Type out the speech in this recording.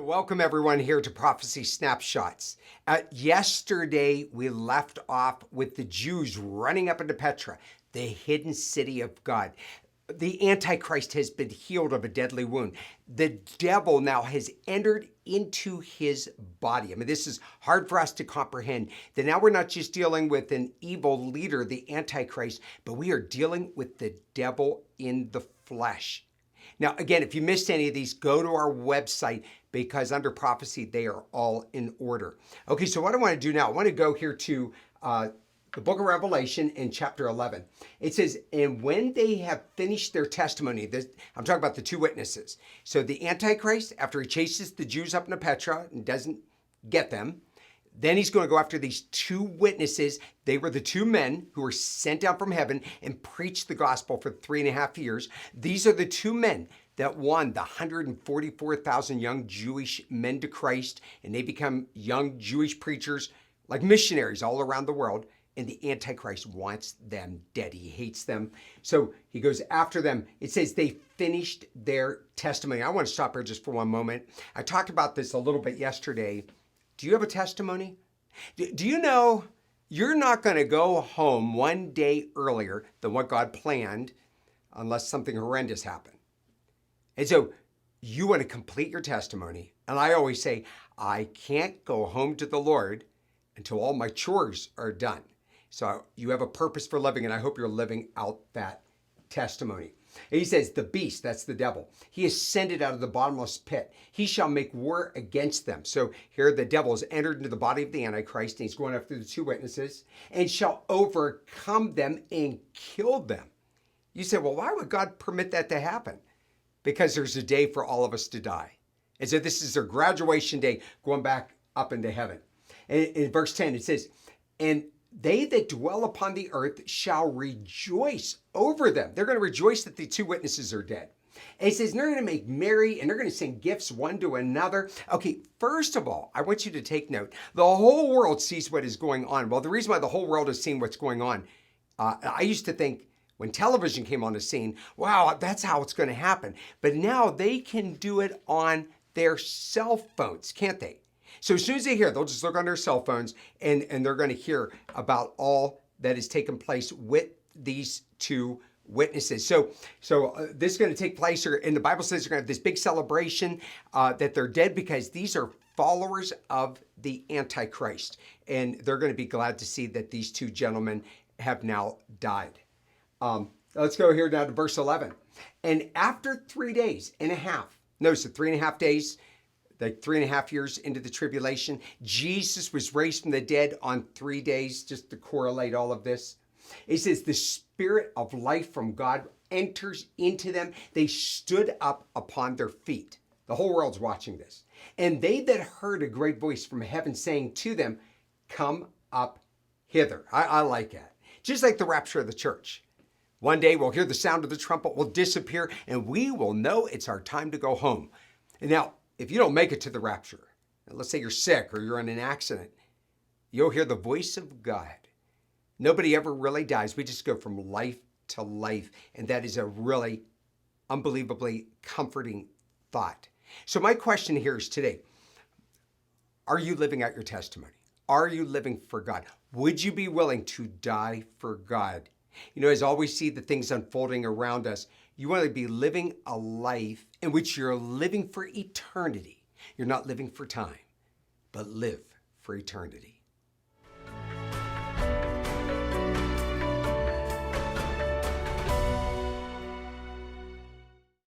Welcome everyone here to Prophecy Snapshots. Yesterday we left off with the Jews running up into Petra, the hidden city of God. The Antichrist has been healed of a deadly wound. The devil now has entered into his body. I mean, this is hard for us to comprehend, that now we're not just dealing with an evil leader, the Antichrist, but we are dealing with the devil in the flesh. Now, again, if you missed any of these, go to our website because under prophecy, they are all in order. Okay, so what I want to do now, I want to go here to the book of Revelation in chapter 11. It says, and when they have finished their testimony, I'm talking about the two witnesses. So the Antichrist, after he chases the Jews up into Petra and doesn't get them, then he's going to go after these two witnesses. They were the two men who were sent down from heaven and preached the gospel for 3.5 years. These are the two men that won the 144,000 young Jewish men to Christ, and they become young Jewish preachers like missionaries all around the world. And the Antichrist wants them dead. He hates them. So he goes after them. It says they finished their testimony. I want to stop here just for one moment. I talked about this a little bit yesterday. Do you have a testimony? Do you know you're not going to go home one day earlier than what God planned unless something horrendous happened? And so you want to complete your testimony. And I always say, I can't go home to the Lord until all my chores are done. So you have a purpose for living, and I hope you're living out that testimony. And he says, the beast, that's the devil, he ascended out of the bottomless pit. He shall make war against them. So here the devil has entered into the body of the Antichrist, and he's going after the two witnesses, and shall overcome them and kill them. You say, well, why would God permit that to happen? Because there's a day for all of us to die. And so this is their graduation day, going back up into heaven. And in verse 10, it says, and they that dwell upon the earth shall rejoice over them. They're going to rejoice that the two witnesses are dead. And he says, and they're going to make merry, and they're going to send gifts one to another. Okay, first of all, I want you to take note. The whole world sees what is going on. Well, the reason why the whole world is seeing what's going on, I used to think when television came on the scene, wow, that's how it's going to happen. But now they can do it on their cell phones, can't they? So as soon as they hear, they'll just look on their cell phones and they're going to hear about all that has taken place with these two witnesses. So this is going to take place here, and the Bible says they're going to have this big celebration that they're dead because these are followers of the Antichrist. And they're going to be glad to see that these two gentlemen have now died. Let's go here now to verse 11. And after 3 days and a half, notice the 3.5 days, like 3.5 years into the tribulation, Jesus was raised from the dead on 3 days, just to correlate all of this. It says the spirit of life from God enters into them. They stood up upon their feet. The whole world's watching this. And they that heard a great voice from heaven saying to them, come up hither. I like that. Just like the rapture of the church. One day we'll hear the sound of the trumpet, will disappear, and we will know it's our time to go home. And now, if you don't make it to the rapture, let's say you're sick or you're in an accident, you'll hear the voice of God. Nobody ever really dies. We just go from life to life. And that is a really unbelievably comforting thought. So my question here is today, are you living out your testimony? Are you living for God? Would you be willing to die for God? You know, as always see the things unfolding around us, you want to be living a life in which you're living for eternity. You're not living for time, but live for eternity.